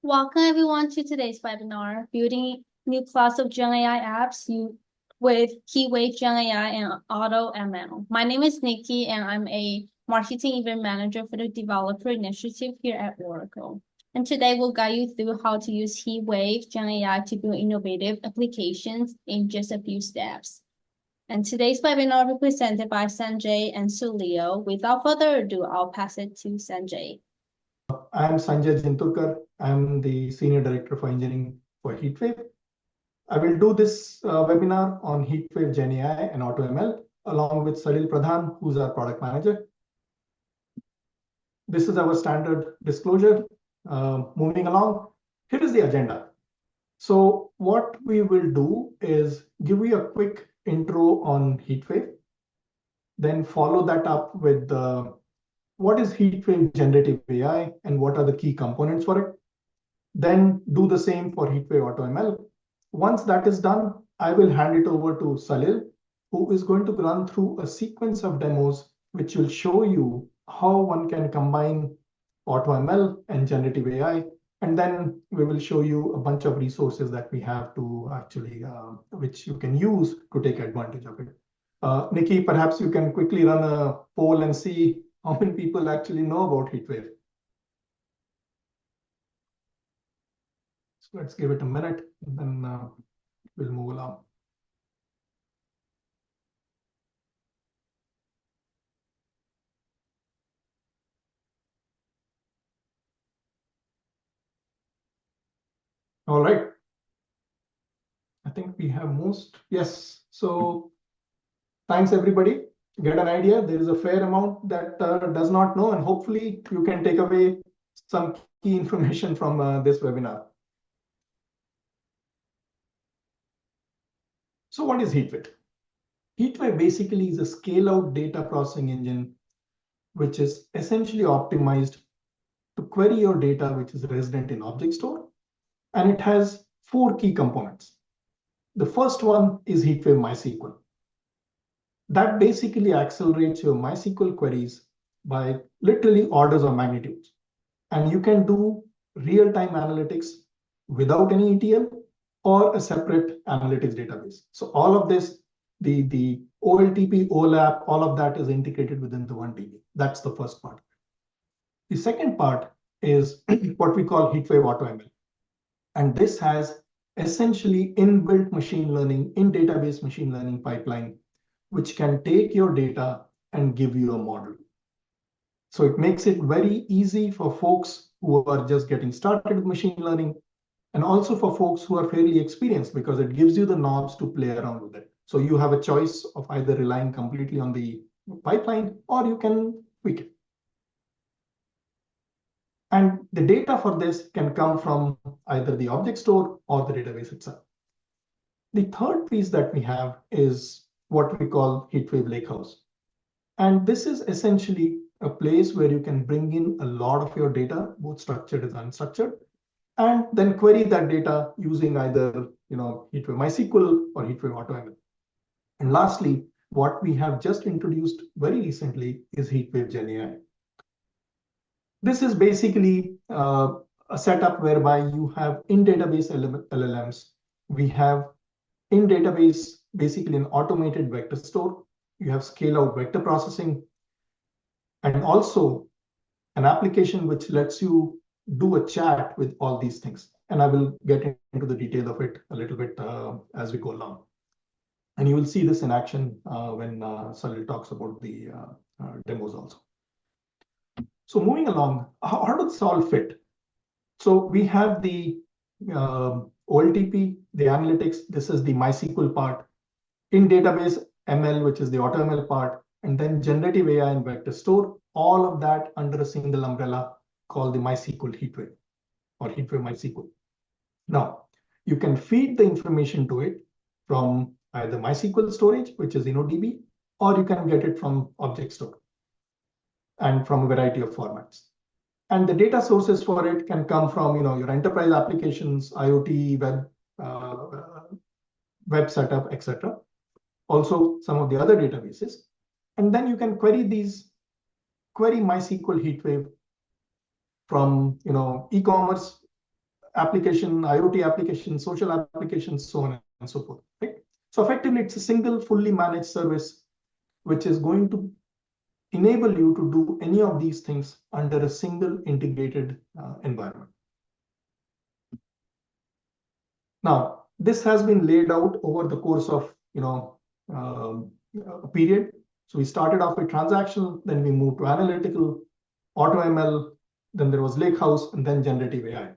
Welcome everyone to today's webinar, Building New Class of GenAI Apps with HeatWave GenAI and AutoML. My name is Nikki and I'm a Marketing Event Manager for the Developer Initiative here at Oracle. And today we'll guide you through how to use HeatWave GenAI to build innovative applications in just a few steps. And today's webinar will be presented by Sanjay and Sulio. Without further ado, I'll pass it to Sanjay. I'm Sanjay Jinturkar. I'm the Senior Director for Engineering for HeatWave. I will do this webinar on HeatWave GenAI and AutoML, along with Salil Pradhan, who's our Product Manager. This is our standard disclosure. Moving along, here is the agenda. So what we will do is give you a quick intro on HeatWave, then follow that up with what is HeatWave Generative AI and what are the key components for it. Then do the same for HeatWave AutoML. Once that is done, I will hand it over to Salil, who is going to run through a sequence of demos which will show you how one can combine AutoML and generative AI. And then we will show you a bunch of resources that we have to actually, which you can use to take advantage of it. Nikki, perhaps you can quickly run a poll and see how many people actually know about HeatWave. So let's give it a minute, and then we'll move along. All right. I think we have most. Yes. So thanks, everybody. Get an idea. There is a fair amount that does not know, and hopefully you can take away some key information from this webinar. So what is HeatWave? HeatWave basically is a scale-out data processing engine, which is essentially optimized to query your data, which is resident in object store. And it has 4 key components. The first one is HeatWave MySQL. That basically accelerates your MySQL queries by literally orders of magnitudes. And you can do real-time analytics without any ETL or a separate analytics database. So all of this, the OLTP, OLAP, all of that is integrated within the 1DB. That's the first part. The second part is what we call HeatWave AutoML. And this has essentially inbuilt machine learning, in database machine learning pipeline, which can take your data and give you a model. So it makes it very easy for folks who are just getting started with machine learning, and also for folks who are fairly experienced, because it gives you the knobs to play around with it. So you have a choice of either relying completely on the pipeline, or you can tweak it. And the data for this can come from either the object store or the database itself. The third piece that we have is what we call HeatWave Lakehouse. And this is essentially a place where you can bring in a lot of your data, both structured and unstructured, and then query that data using either HeatWave MySQL or HeatWave AutoML. And lastly, what we have just introduced very recently is HeatWave GenAI. This is basically a setup whereby you have in-database LLMs. We have in-database basically an automated vector store. You have scale-out vector processing, and also an application which lets you do a chat with all these things. And I will get into the detail of it a little bit as we go along. And you will see this in action when Salil talks about the demos also. So moving along, how does this all fit? So we have the OLTP, the analytics. This is the MySQL part. In database ML, which is the AutoML part, and then generative AI and vector store, all of that under a single umbrella called the MySQL HeatWave or HeatWave MySQL. Now, you can feed the information to it from either MySQL storage, which is InnoDB, or you can get it from object store and from a variety of formats. And the data sources for it can come from your enterprise applications, IoT, web setup, etc. Also, some of the other databases. And then you can query MySQL HeatWave from e-commerce application, IoT applications, social applications, so on and so forth, right? So effectively, it's a single fully managed service, which is going to enable you to do any of these things under a single integrated environment. Now, this has been laid out over the course of a period. So we started off with transactional, then we moved to analytical, AutoML, then there was Lakehouse, and then generative AI.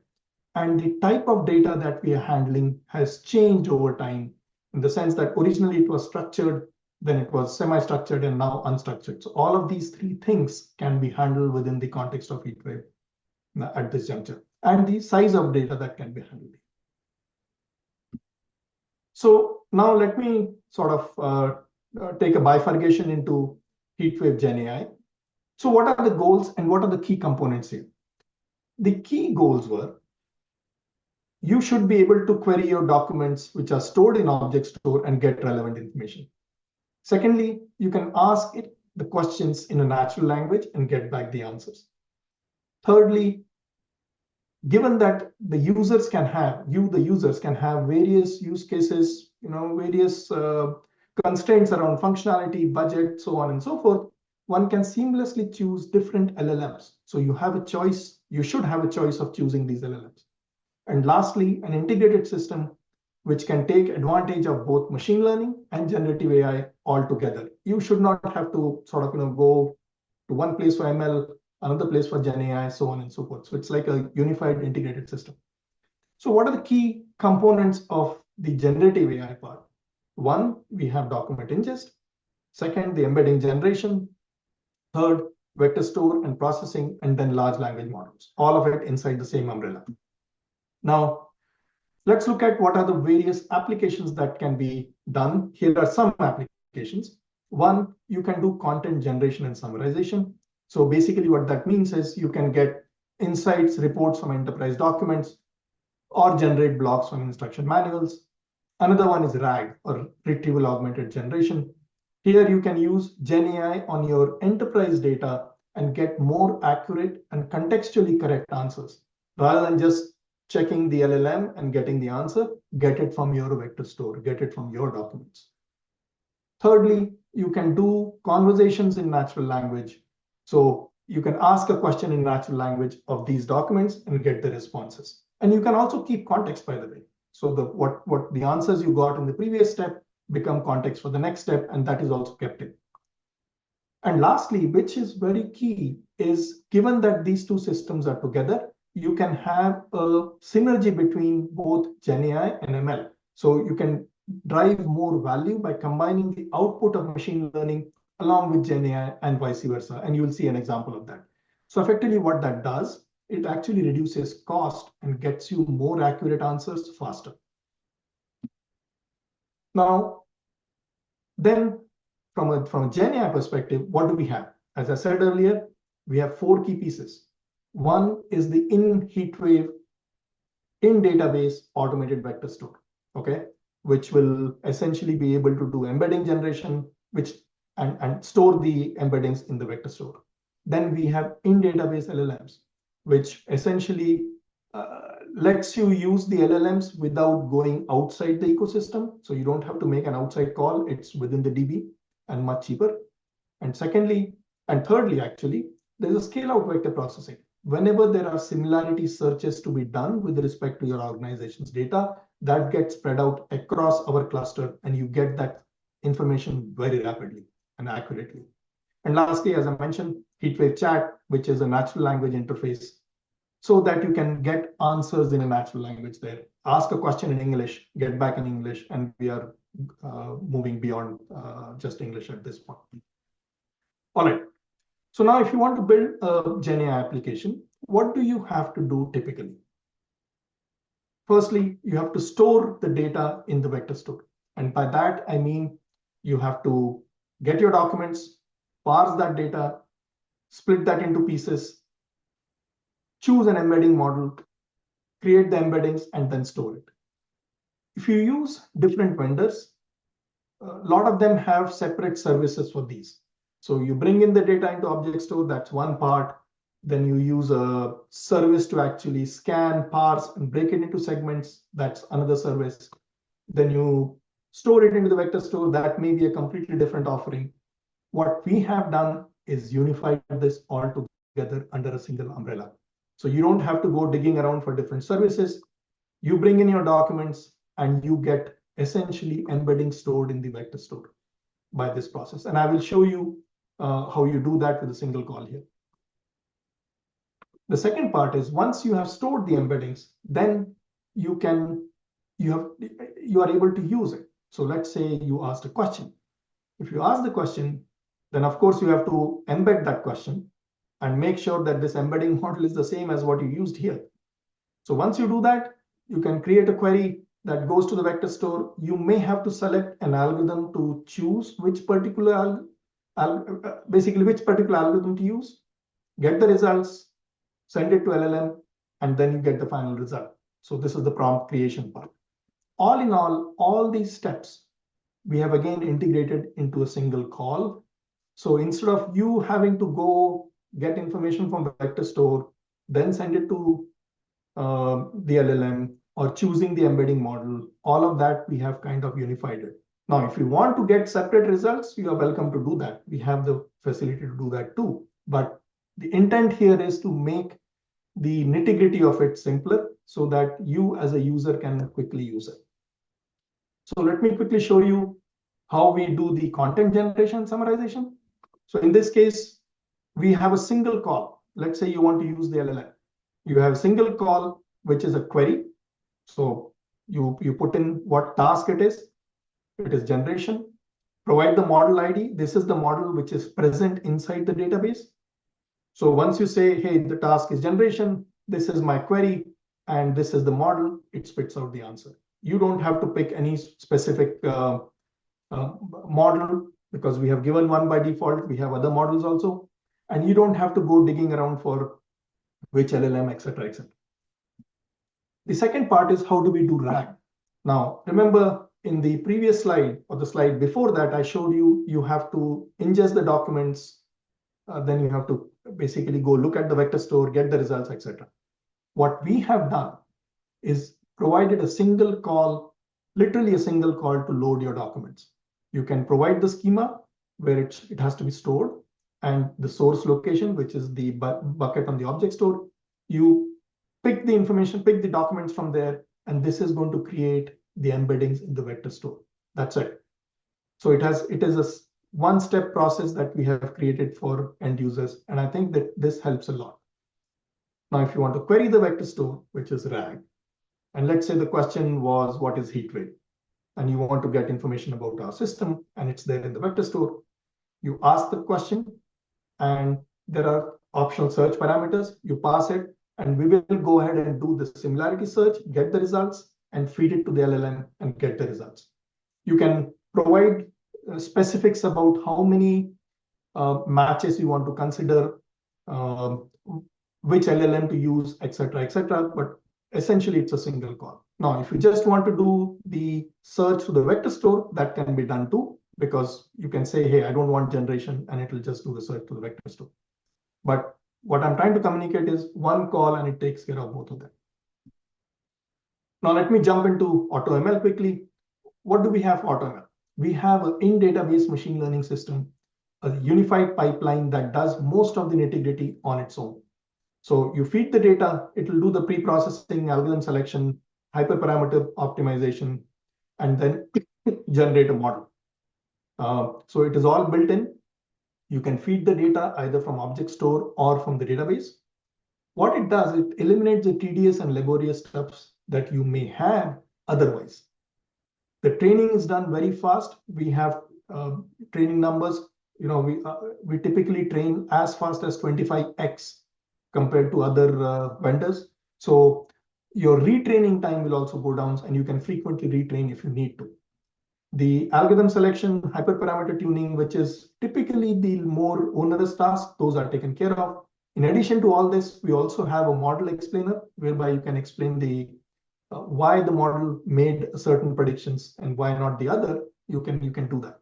And the type of data that we are handling has changed over time, in the sense that originally it was structured, then it was semi-structured, and now unstructured. So all of these three things can be handled within the context of HeatWave at this juncture, and the size of data that can be handled. So now let me sort of take a bifurcation into HeatWave GenAI. So what are the goals and what are the key components here? The key goals were, you should be able to query your documents which are stored in object store and get relevant information. Secondly, you can ask it the questions in a natural language and get back the answers. Thirdly, given that the users can have various use cases, various constraints around functionality, budget, so on and so forth, one can seamlessly choose different LLMs. So you have a choice, you should have a choice of choosing these LLMs. And lastly, an integrated system which can take advantage of both machine learning and generative AI altogether. You should not have to sort of go to one place for ML, another place for Gen AI, so on and so forth. So it's like a unified integrated system. So what are the key components of the generative AI part? One, we have document ingest. Second, the embedding generation. Third, vector store and processing, and then large language models, all of it inside the same umbrella. Now, let's look at what are the various applications that can be done. Here are some applications. One, you can do content generation and summarization. So basically what that means is you can get insights, reports from enterprise documents, or generate blocks from instruction manuals. Another one is RAG, or retrieval augmented generation. Here you can use GenAI on your enterprise data and get more accurate and contextually correct answers. Rather than just checking the LLM and getting the answer, get it from your vector store, get it from your documents. Thirdly, you can do conversations in natural language. So you can ask a question in natural language of these documents and get the responses. And you can also keep context, by the way. So what the answers you got in the previous step become context for the next step, and that is also kept in. And lastly, which is very key, is given that these two systems are together, you can have a synergy between both GenAI and ML. So you can drive more value by combining the output of machine learning along with GenAI and vice versa. And you will see an example of that. So effectively what that does, it actually reduces cost and gets you more accurate answers faster. Now, then from a GenAI perspective, what do we have? As I said earlier, we have 4 key pieces. One is the in HeatWave, in database automated vector store, okay, which will essentially be able to do embedding generation, and store the embeddings in the vector store. Then we have in database LLMs, which essentially lets you use the LLMs without going outside the ecosystem. So you don't have to make an outside call. It's within the DB and much cheaper. And thirdly, actually, there's a scale out vector processing. Whenever there are similarity searches to be done with respect to your organization's data, that gets spread out across our cluster, and you get that information very rapidly and accurately. And lastly, as I mentioned, HeatWave Chat, which is a natural language interface, so that you can get answers in a natural language there. Ask a question in English, get back in English, and we are moving beyond just English at this point. All right. So now if you want to build a GenAI application, what do you have to do typically? Firstly, you have to store the data in the vector store. And by that, I mean you have to get your documents, parse that data, split that into pieces, choose an embedding model, create the embeddings, and then store it. If you use different vendors, a lot of them have separate services for these. So you bring in the data into object store, that's one part. Then you use a service to actually scan, parse, and break it into segments. That's another service. Then you store it into the vector store. That may be a completely different offering. What we have done is unified this all together under a single umbrella. So you don't have to go digging around for different services. You bring in your documents and you get essentially embedding stored in the vector store by this process. And I will show you how you do that with a single call here. The second part is once you have stored the embeddings, then you are able to use it. So let's say you asked a question. If you ask the question, then of course you have to embed that question and make sure that this embedding model is the same as what you used here. So once you do that, you can create a query that goes to the vector store. You may have to select an algorithm to choose which particular algorithm to use, get the results, send it to LLM, and then you get the final result. So this is the prompt creation part. All in all these steps, we have again integrated into a single call. So instead of you having to go get information from the vector store, then send it to the LLM or choosing the embedding model, all of that we have kind of unified it. Now, if you want to get separate results, you are welcome to do that. We have the facility to do that too. But the intent here is to make the nitty-gritty of it simpler so that you as a user can quickly use it. So let me quickly show you how we do the content generation summarization. So in this case, we have a single call. Let's say you want to use the LLM. You have a single call, which is a query. So you put in what task it is. It is generation. Provide the model ID. This is the model which is present inside the database. So once you say, hey, the task is generation, this is my query, and this is the model, it spits out the answer. You don't have to pick any specific model because we have given one by default. We have other models also. And you don't have to go digging around for which LLM, etc., etc. The second part is how do we do RAG? Now, remember in the previous slide or the slide before that, I showed you, you have to ingest the documents. Then you have to basically go look at the vector store, get the results, etc. What we have done is provided a single call, literally a single call to load your documents. You can provide the schema where it has to be stored and the source location, which is the bucket on the object store. You pick the information, pick the documents from there, and this is going to create the embeddings in the vector store. That's it. So it is a one-step process that we have created for end users, and I think that this helps a lot. Now, if you want to query the vector store, which is RAG, and let's say the question was, what is HeatWave? And you want to get information about our system, and it's there in the vector store. You ask the question, and there are optional search parameters. You pass it, and we will go ahead and do the similarity search, get the results, and feed it to the LLM and get the results. You can provide specifics about how many matches you want to consider, which LLM to use, etc., etc. But essentially, it's a single call. Now, if you just want to do the search to the vector store, that can be done too, because you can say, hey, I don't want generation, and it will just do the search to the vector store. But what I'm trying to communicate is one call, and it takes care of both of them. Now, let me jump into AutoML quickly. What do we have for AutoML? We have an in-database machine learning system, a unified pipeline that does most of the nitty-gritty on its own. So you feed the data, it will do the pre-processing, algorithm selection, hyperparameter optimization, and then generate a model. So it is all built in. You can feed the data either from object store or from the database. What it does, it eliminates the tedious and laborious steps that you may have otherwise. The training is done very fast. We have training numbers. We typically train as fast as 25x compared to other vendors. So your retraining time will also go down, and you can frequently retrain if you need to. The algorithm selection, hyperparameter tuning, which is typically the more onerous task, those are taken care of. In addition to all this, we also have a model explainer whereby you can explain the why the model made certain predictions and why not the other. You can do that,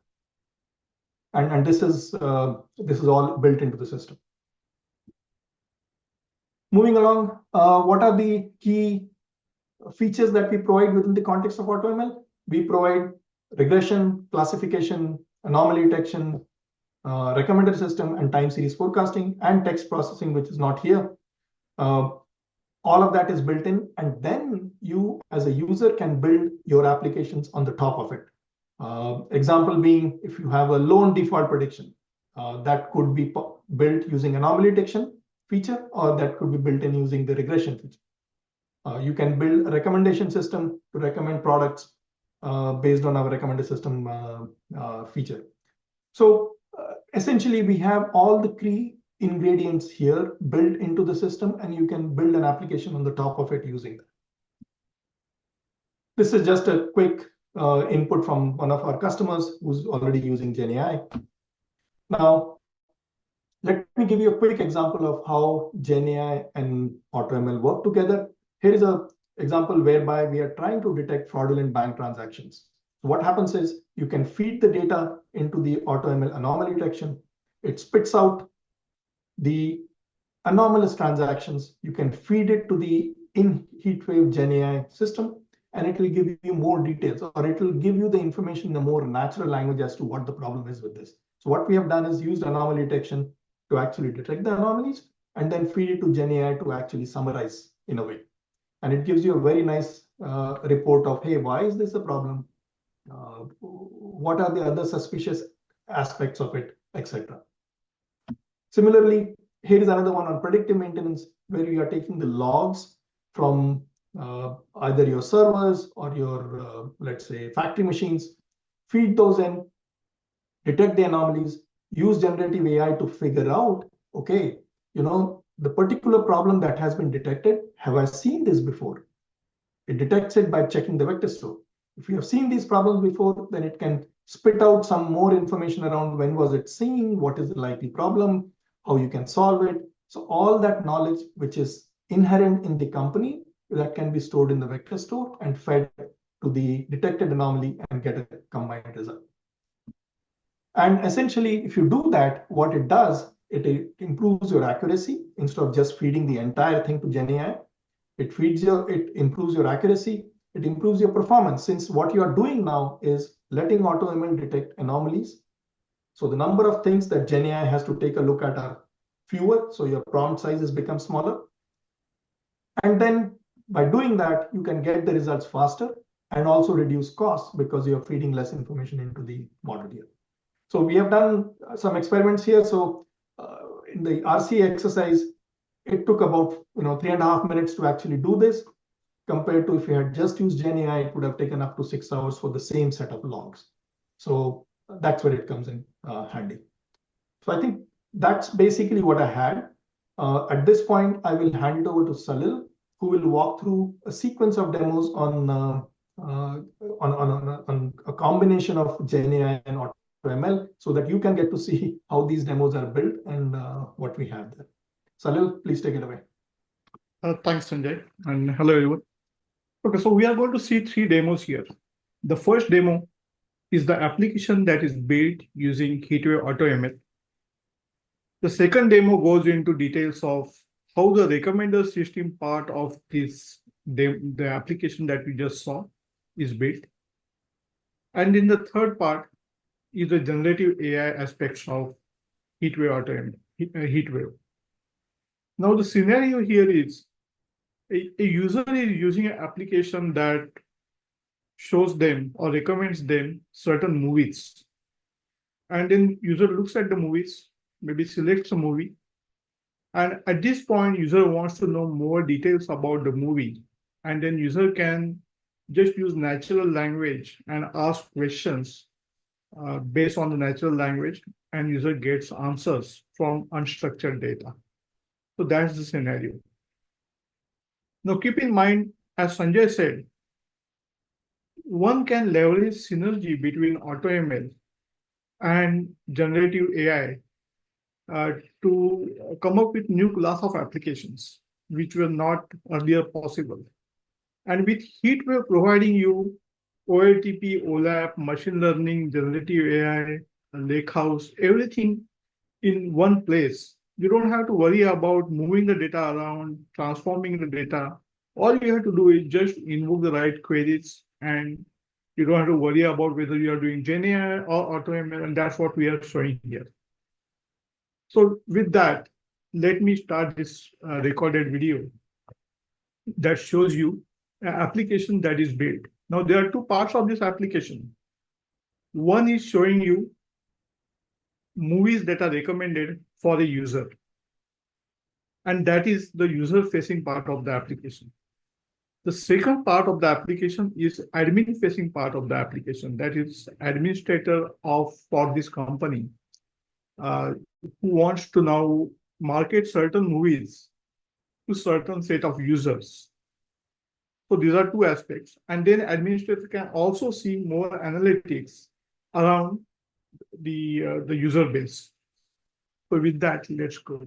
and this is all built into the system. Moving along, what are the key features that we provide within the context of AutoML? We provide regression, classification, anomaly detection, recommender system, and time series forecasting, and text processing, which is not here. All of that is built in, and then you as a user can build your applications on the top of it. Example being, if you have a loan default prediction, that could be built using anomaly detection feature, or that could be built in using the regression feature. You can build a recommendation system to recommend products based on our recommender system feature. So essentially, we have all the key ingredients here built into the system, and you can build an application on the top of it using that. This is just a quick input from one of our customers who's already using GenAI. Now, let me give you a quick example of how GenAI and AutoML work together. Here is an example whereby we are trying to detect fraudulent bank transactions. So what happens is you can feed the data into the AutoML anomaly detection. It spits out the anomalous transactions. You can feed it to the HeatWave GenAI system, and it will give you more details, or it will give you the information in a more natural language as to what the problem is with this. So what we have done is used anomaly detection to actually detect the anomalies, and then feed it to GenAI to actually summarize in a way. And it gives you a very nice report of, hey, why is this a problem? What are the other suspicious aspects of it, etc. Similarly, here is another one on predictive maintenance, where you are taking the logs from either your servers or your, let's say, factory machines, feed those in, detect the anomalies, use generative AI to figure out, okay, the particular problem that has been detected, have I seen this before? It detects it by checking the vector store. If you have seen these problems before, then it can spit out some more information around when was it seen, what is the likely problem, how you can solve it. So all that knowledge, which is inherent in the company, that can be stored in the vector store and fed to the detected anomaly and get a combined result. And essentially, if you do that, what it does, it improves your accuracy. Instead of just feeding the entire thing to GenAI, it improves your accuracy, it improves your performance, since what you are doing now is letting AutoML detect anomalies. So the number of things that GenAI has to take a look at are fewer, so your prompt sizes become smaller. And then by doing that, you can get the results faster and also reduce costs because you're feeding less information into the model here. So we have done some experiments here. So in the RC exercise, it took about 3.5 minutes to actually do this, compared to if you had just used GenAI, it would have taken up to 6 hours for the same set of logs. So that's where it comes in handy. So I think that's basically what I had. At this point, I will hand it over to Salil, who will walk through a sequence of demos on a combination of GenAI and AutoML, so that you can get to see how these demos are built and what we have there. Salil, please take it away. Thanks, Sanjay, and hello, everyone. Okay, so we are going to see 3 demos here. The first demo is the application that is built using HeatWave AutoML. The second demo goes into details of how the recommender system part of this the application that we just saw is built. And in the third part is the generative AI aspects of HeatWave AutoML, HeatWave. Now the scenario here is a user is using an application that shows them or recommends them certain movies. And then user looks at the movies, maybe selects a movie. And at this point, user wants to know more details about the movie. And then user can just use natural language and ask questions based on the natural language, and user gets answers from unstructured data. So that's the scenario. Now keep in mind, as Sanjay said, one can leverage synergy between AutoML and generative AI to come up with new class of applications which were not earlier possible. And with HeatWave providing you OLTP, OLAP, machine learning, generative AI, lakehouse, everything in one place, you don't have to worry about moving the data around, transforming the data. All you have to do is just invoke the right queries, and you don't have to worry about whether you are doing GenAI or AutoML, and that's what we are showing here. So with that, let me start this recorded video that shows you an application that is built. Now, there are two parts of this application. One is showing you movies that are recommended for the user. And that is the user-facing part of the application. The second part of the application is admin-facing part of the application. That is administrator for this company who wants to now market certain movies to certain set of users. So these are two aspects. And then administrator can also see more analytics around the user base. So with that, let's go.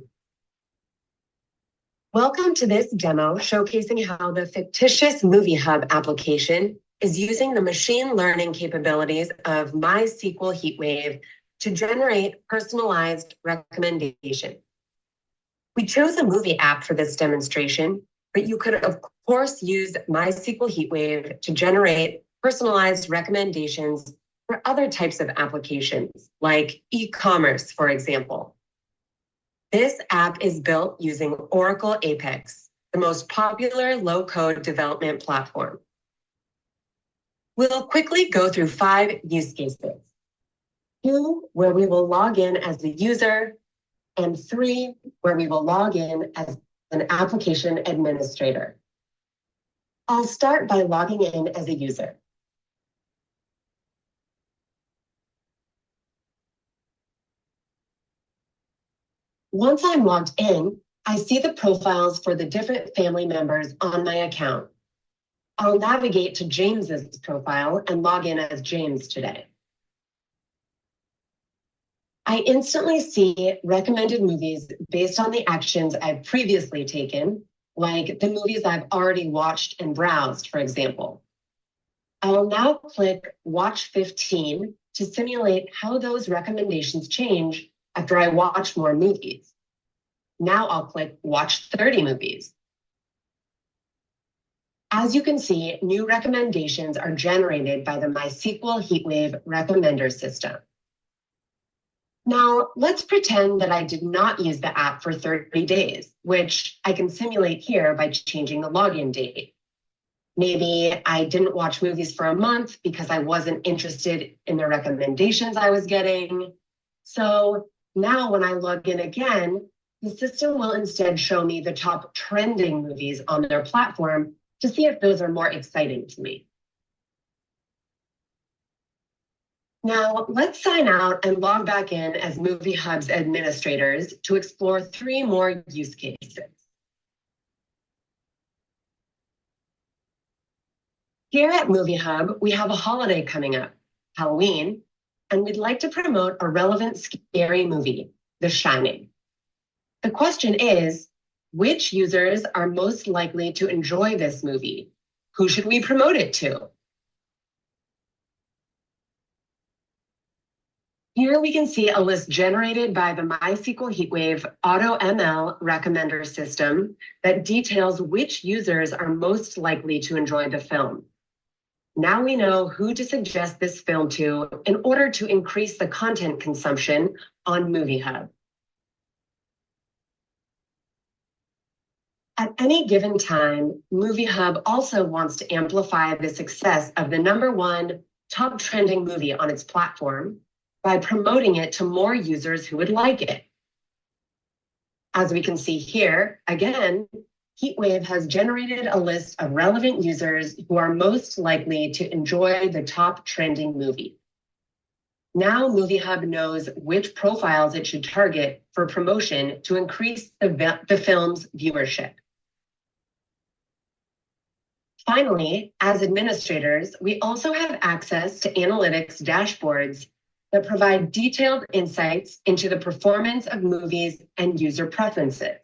Welcome to this demo showcasing how the fictitious Movie Hub application is using the machine learning capabilities of MySQL HeatWave to generate personalized recommendations. We chose a movie app for this demonstration, but you could, of course, use MySQL HeatWave to generate personalized recommendations for other types of applications, like e-commerce, for example. This app is built using Oracle Apex, the most popular low-code development platform. We'll quickly go through 5 use cases. 2, where we will log in as the user, and 3, where we will log in as an application administrator. I'll start by logging in as a user. Once I'm logged in, I see the profiles for the different family members on my account. I'll navigate to James's profile and log in as James today. I instantly see recommended movies based on the actions I've previously taken, like the movies I've already watched and browsed, for example. I will now click Watch 15 to simulate how those recommendations change after I watch more movies. Now I'll click Watch 30 movies. As you can see, new recommendations are generated by the MySQL HeatWave recommender system. Now, let's pretend that I did not use the app for 30 days, which I can simulate here by changing the login date. Maybe I didn't watch movies for a month because I wasn't interested in the recommendations I was getting. So now when I log in again, the system will instead show me the top trending movies on their platform to see if those are more exciting to me. Now, let's sign out and log back in as Movie Hub's administrators to explore 3 more use cases. Here at Movie Hub, we have a holiday coming up, Halloween, and we'd like to promote a relevant scary movie, The Shining. The question is, which users are most likely to enjoy this movie? Who should we promote it to? Here we can see a list generated by the MySQL HeatWave AutoML recommender system that details which users are most likely to enjoy the film. Now we know who to suggest this film to in order to increase the content consumption on Movie Hub. At any given time, Movie Hub also wants to amplify the success of the #1 top trending movie on its platform by promoting it to more users who would like it. As we can see here, again, HeatWave has generated a list of relevant users who are most likely to enjoy the top trending movie. Now Movie Hub knows which profiles it should target for promotion to increase the film's viewership. Finally, as administrators, we also have access to analytics dashboards that provide detailed insights into the performance of movies and user preferences.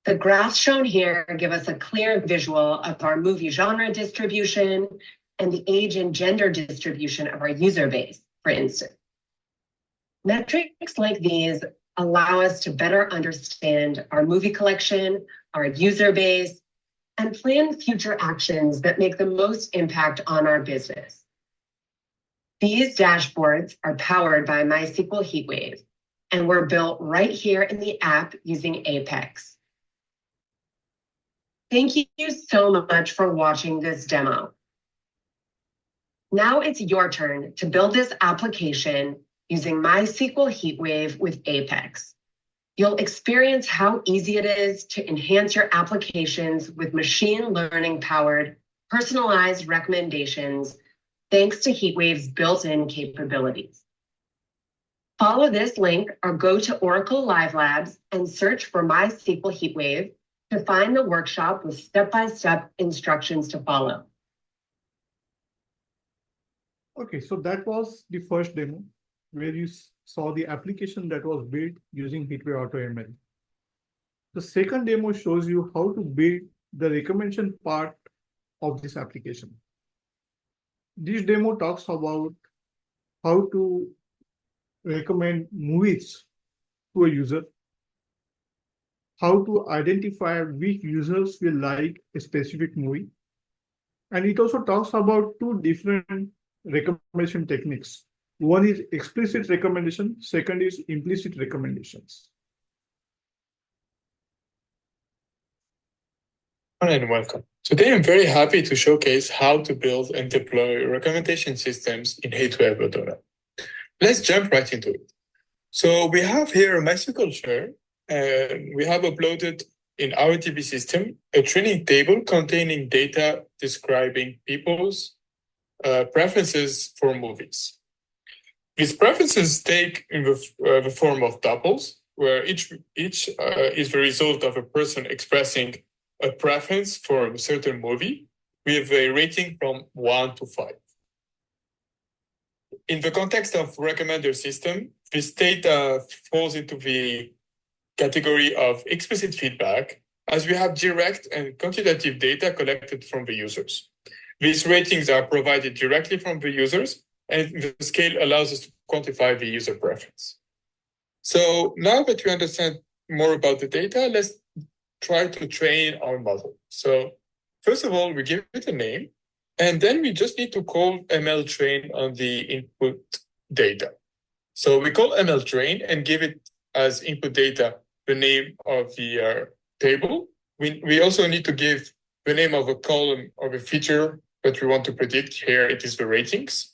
The graphs shown here give us a clear visual of our movie genre distribution and the age and gender distribution of our user base, for instance. Metrics like these allow us to better understand our movie collection, our user base, and plan future actions that make the most impact on our business. These dashboards are powered by MySQL HeatWave and were built right here in the app using Apex. Thank you so much for watching this demo. Now it's your turn to build this application using MySQL HeatWave with Apex. You'll experience how easy it is to enhance your applications with machine learning-powered, personalized recommendations thanks to HeatWave's built-in capabilities. Follow this link or go to Oracle Live Labs and search for MySQL HeatWave to find the workshop with step-by-step instructions to follow. Okay, so that was the first demo where you saw the application that was built using HeatWave AutoML. The second demo shows you how to build the recommendation part of this application. This demo talks about how to recommend movies to a user, how to identify which users will like a specific movie, and it also talks about two different recommendation techniques. One is explicit recommendation, second is implicit recommendations. Hi and welcome. Today I'm very happy to showcase how to build and deploy recommendation systems in HeatWave AutoML. Let's jump right into it. So we have here a MySQL share, and we have uploaded in our DB system a training table containing data describing people's preferences for movies. These preferences take in the form of tuples, where each is the result of a person expressing a preference for a certain movie with a rating from 1 to 5. In the context of recommender system, this data falls into the category of explicit feedback, as we have direct and quantitative data collected from the users. These ratings are provided directly from the users, and the scale allows us to quantify the user preference. So now that we understand more about the data, let's try to train our model. So first of all, we give it a name, and then we just need to call ML train on the input data. So we call ML train and give it as input data the name of the table. We also need to give the name of a column of a feature that we want to predict. Here it is the ratings.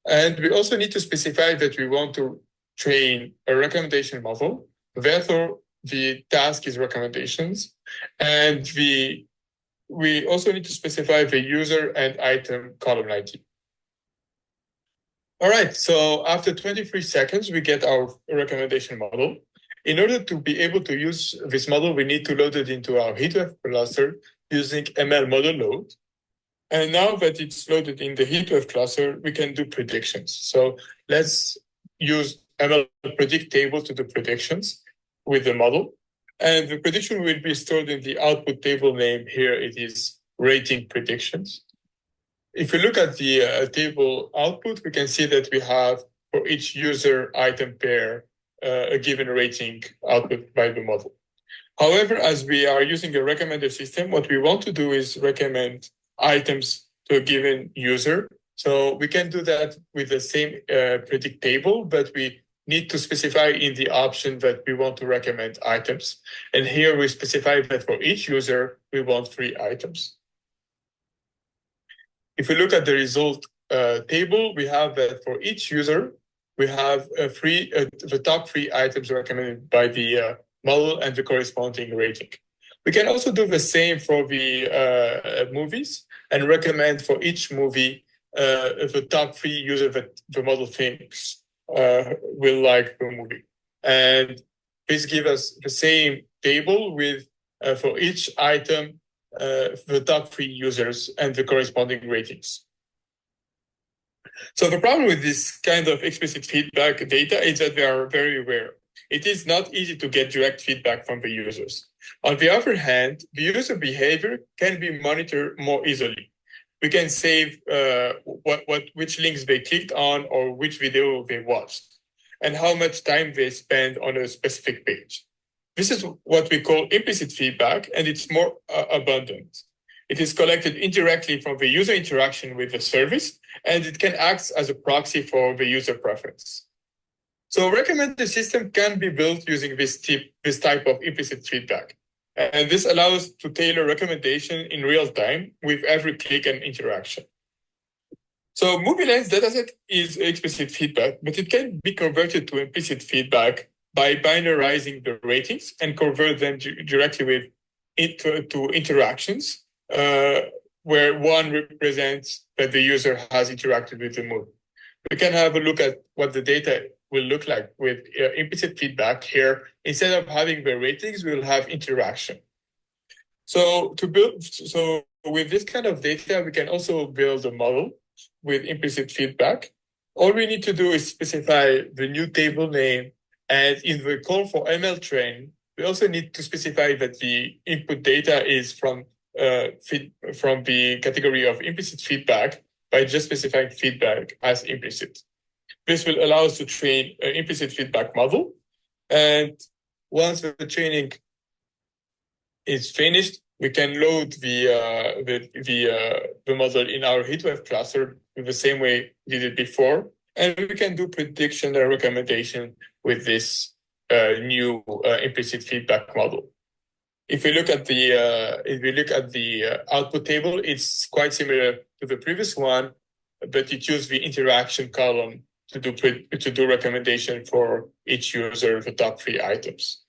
And we also need to specify that we want to train a recommendation model. Therefore, the task is recommendations. And we also need to specify the user and item column ID. All right, so after 23 seconds, we get our recommendation model. In order to be able to use this model, we need to load it into our HeatWave cluster using ML model load. And now that it's loaded in the HeatWave cluster, we can do predictions. So let's use ML predict table to do predictions with the model. And the prediction will be stored in the output table name. Here it is rating predictions. If we look at the table output, we can see that we have for each user item pair a given rating output by the model. However, as we are using a recommender system, what we want to do is recommend items to a given user. So we can do that with the same predict table, but we need to specify in the option that we want to recommend items. And here we specify that for each user, we want 3 items. If we look at the result table, we have that for each user, we have the top 3 items recommended by the model and the corresponding rating. We can also do the same for the movies and recommend for each movie the top 3 users that the model thinks will like the movie. And this gives us the same table with, for each item, the top 3 users and the corresponding ratings. So the problem with this kind of explicit feedback data is that they are very rare. It is not easy to get direct feedback from the users. On the other hand, the user behavior can be monitored more easily. We can save which links they clicked on or which video they watched. and how much time they spend on a specific page. This is what we call implicit feedback, and it's more abundant. It is collected indirectly from the user interaction with the service, and it can act as a proxy for the user preference. So recommended system can be built using this type of implicit feedback. And this allows to tailor recommendation in real time with every click and interaction. So MovieLens dataset is explicit feedback, but it can be converted to implicit feedback by binarizing the ratings and convert them directly to interactions, where one represents that the user has interacted with the movie. We can have a look at what the data will look like with implicit feedback here. Instead of having the ratings, we'll have interaction. So with this kind of data, we can also build a model with implicit feedback. All we need to do is specify the new table name, and in the call for ML train, we also need to specify that the input data is from the category of implicit feedback by just specifying feedback as implicit. This will allow us to train an implicit feedback model. And once the training is finished, we can load the model in our HeatWave cluster in the same way we did it before. And we can do prediction and recommendation with this new implicit feedback model. If we look at the output table, it's quite similar to the previous one, but it used the interaction column to do recommendation for each user, the top 3 items.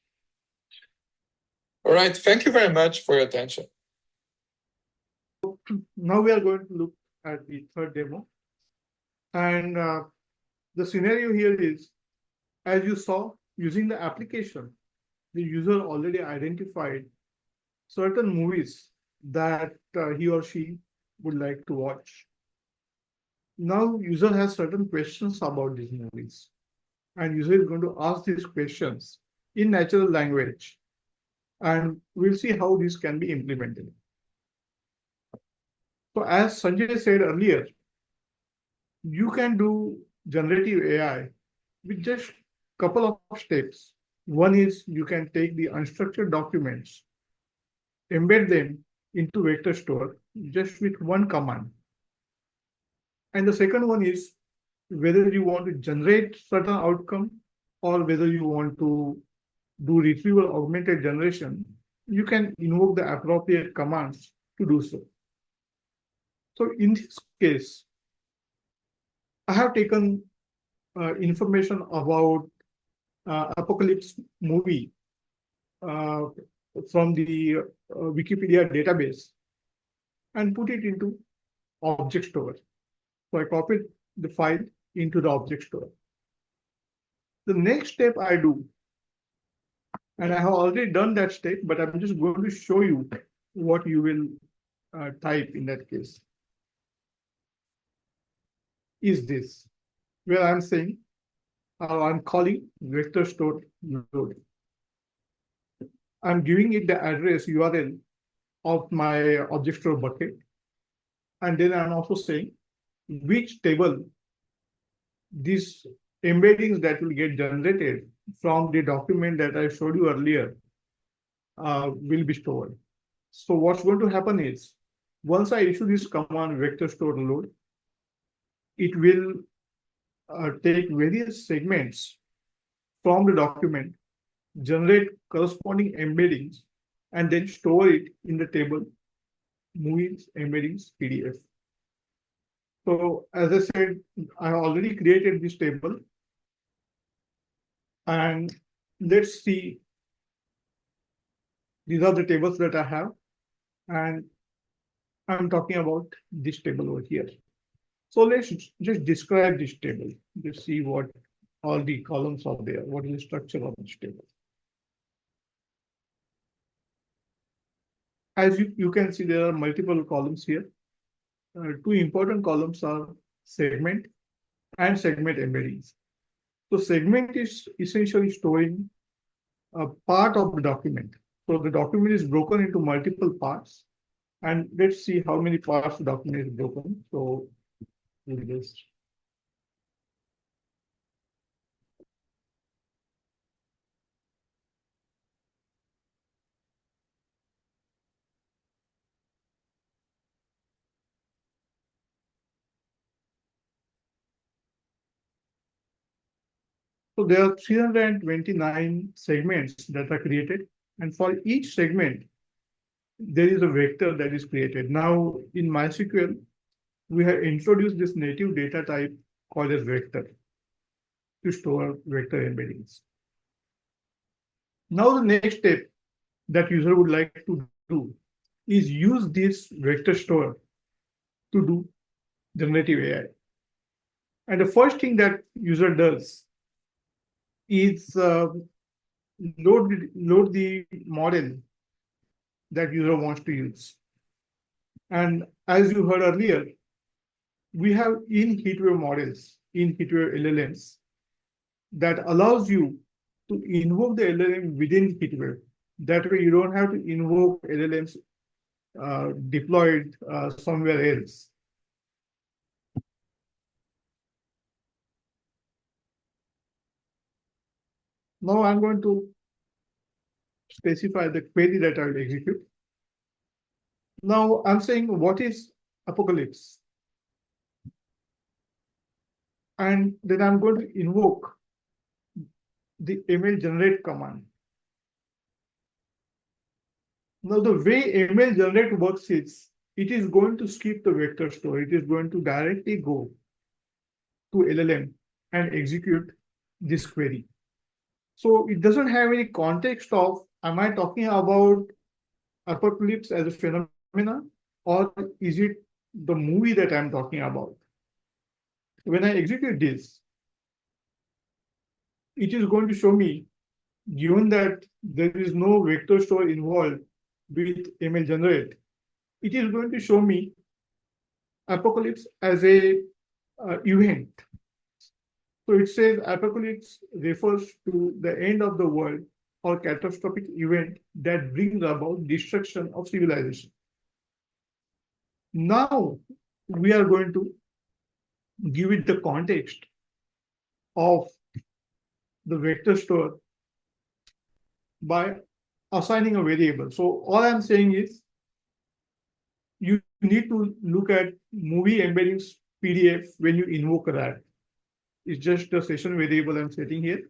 All right, thank you very much for your attention. Now we are going to look at the third demo. And the scenario here is, as you saw, using the application, the user already identified certain movies that he or she would like to watch. Now user has certain questions about these movies, and user is going to ask these questions in natural language, and we'll see how this can be implemented. So as Sanjay said earlier, you can do generative AI with just a couple of steps. One is you can take the unstructured documents, embed them into vector store just with one command. And the second one is whether you want to generate certain outcome or whether you want to do retrieval augmented generation, you can invoke the appropriate commands to do so. So in this case, I have taken information about Apocalypse movie from the Wikipedia database and put it into object store. So I copied the file into the object store. The next step I do, and I have already done that step, but I'm just going to show you what you will type in that case, is this, where I'm saying, I'm calling vector store load. I'm giving it the address URL of my object store bucket. And then I'm also saying which table these embeddings that will get generated from the document that I showed you earlier will be stored. So what's going to happen is, once I issue this command vector store load, it will take various segments from the document, generate corresponding embeddings, and then store it in the table movies embeddings PDF. So as I said, I already created this table, and let's see, these are the tables that I have, and I'm talking about this table over here. So let's just describe this table. Let's see what all the columns are there. What is the structure of this table? As you can see, there are multiple columns here. 2 important columns are segment and segment embeddings. So segment is essentially storing a part of the document. So the document is broken into multiple parts. And let's see how many parts the document is broken. So we'll just So there are 329 segments that are created, and for each segment, there is a vector that is created. Now, in MySQL, we have introduced this native data type called as vector to store vector embeddings. Now, the next step that user would like to do is use this vector store to do generative AI. And the first thing that user does is load the model that user wants to use. And as you heard earlier, we have in HeatWave models, in HeatWave LLMs, that allows you to invoke the LLM within HeatWave. That way you don't have to invoke LLMs deployed somewhere else. Now I'm going to specify the query that I will execute. Now I'm saying, what is Apocalypse? And then I'm going to invoke the ML generate command. Now the way ML generate works is, it is going to skip the vector store. It is going to directly go to LLM and execute this query. So it doesn't have any context of, am I talking about apocalypse as a phenomenon, or is it the movie that I'm talking about? When I execute this, it is going to show me, given that there is no vector store involved with ML generate, it is going to show me apocalypse as a event. So it says apocalypse refers to the end of the world or catastrophic event that brings about destruction of civilization. Now we are going to give it the context of the vector store by assigning a variable. So all I'm saying is, you need to look at movie embeddings PDF when you invoke that. It's just a session variable I'm setting here.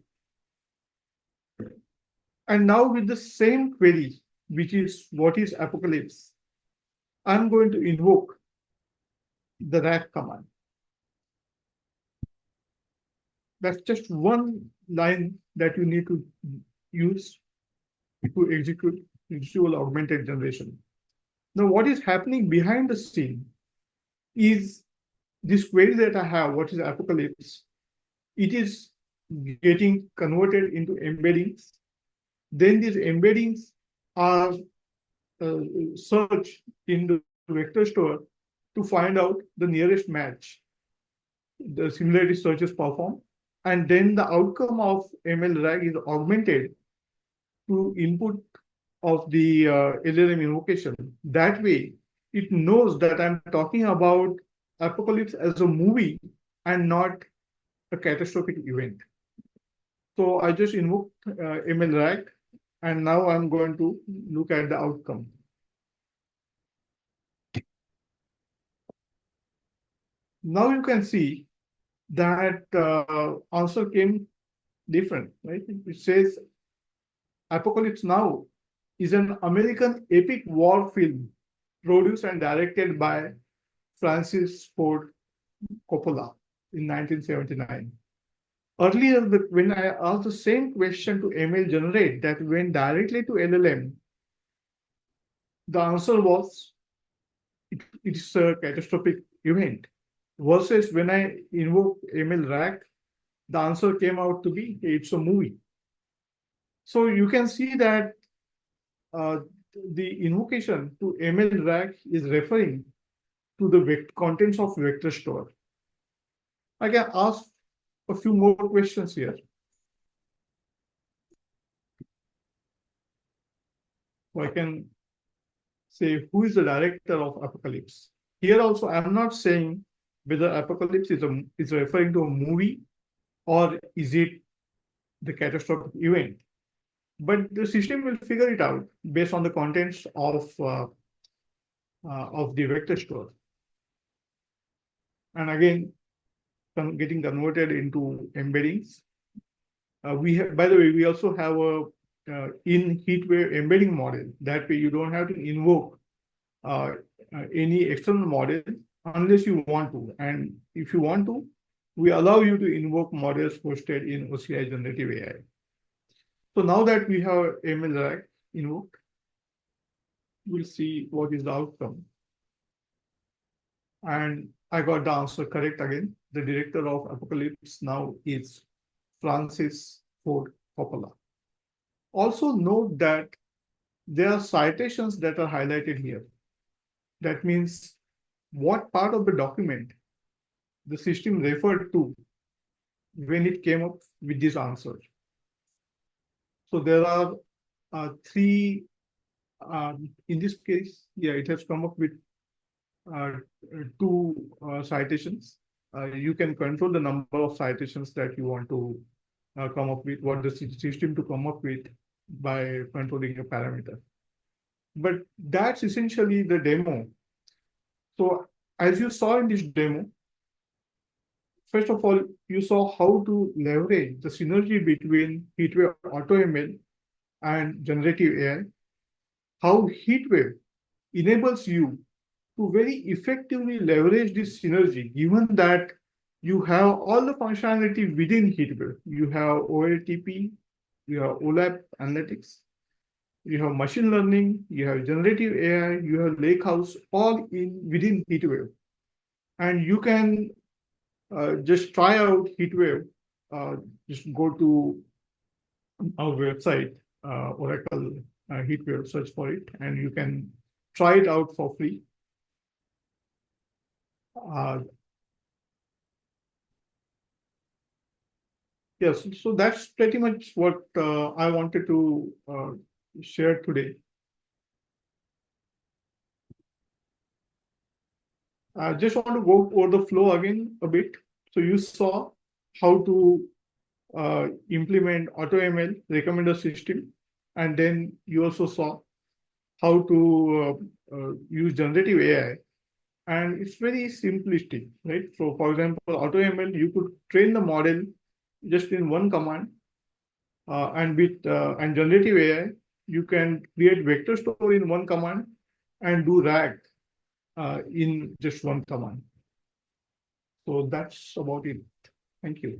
And now with the same query, which is what is apocalypse, I'm going to invoke the rack command. That's just one line that you need to use to execute visual augmented generation. Now, what is happening behind the scene is this query that I have, what is apocalypse, it is getting converted into embeddings. Then these embeddings are searched in the vector store to find out the nearest match. The similarity search is performed, and then the outcome of ML RAG is augmented to input of the LLM invocation. That way, it knows that I'm talking about apocalypse as a movie and not a catastrophic event. So I just invoked ML RAG, and now I'm going to look at the outcome. Now you can see that answer came different, right? It says Apocalypse Now is an American epic war film produced and directed by Francis Ford Coppola in 1979. Earlier, when I asked the same question to ML generate that went directly to LLM, the answer was it's a catastrophic event. Versus when I invoke ML RAG, the answer came out to be it's a movie. So you can see that the invocation to ML RAG is referring to the contents of vector store. I can ask a few more questions here. So I can say, who is the director of Apocalypse? Here also, I'm not saying whether Apocalypse is referring to a movie or is it the catastrophic event. But the system will figure it out based on the contents of the vector store. And again, getting converted into embeddings. By the way, we also have a in HeatWave embedding model. That way, you don't have to invoke any external model unless you want to. And if you want to, we allow you to invoke models hosted in OCI Generative AI. So now that we have ML RAG invoked, we'll see what is the outcome. And I got the answer correct again. The director of Apocalypse now is Francis Ford Coppola. Also note that there are citations that are highlighted here. That means what part of the document the system referred to when it came up with this answer. So there are three, in this case, yeah, it has come up with two citations. You can control the number of citations that you want to come up with, what the system to come up with by controlling a parameter. But that's essentially the demo. So as you saw in this demo, first of all, you saw how to leverage the synergy between HeatWave AutoML and generative AI, how HeatWave enables you to very effectively leverage this synergy, given that you have all the functionality within HeatWave. You have OLTP, you have OLAP analytics, you have machine learning, you have generative AI, you have Lakehouse, all within HeatWave. And you can just try out HeatWave. Just go to our website, Oracle HeatWave, search for it, and you can try it out for free. Yes, so that's pretty much what I wanted to share today. I just want to go over the flow again a bit. So you saw how to implement AutoML recommender system, and then you also saw how to use generative AI. And it's very simplistic, right? So for example, AutoML, you could train the model just in one command, and with and generative AI, you can create vector store in one command and do RAG in just one command. So that's about it. Thank you.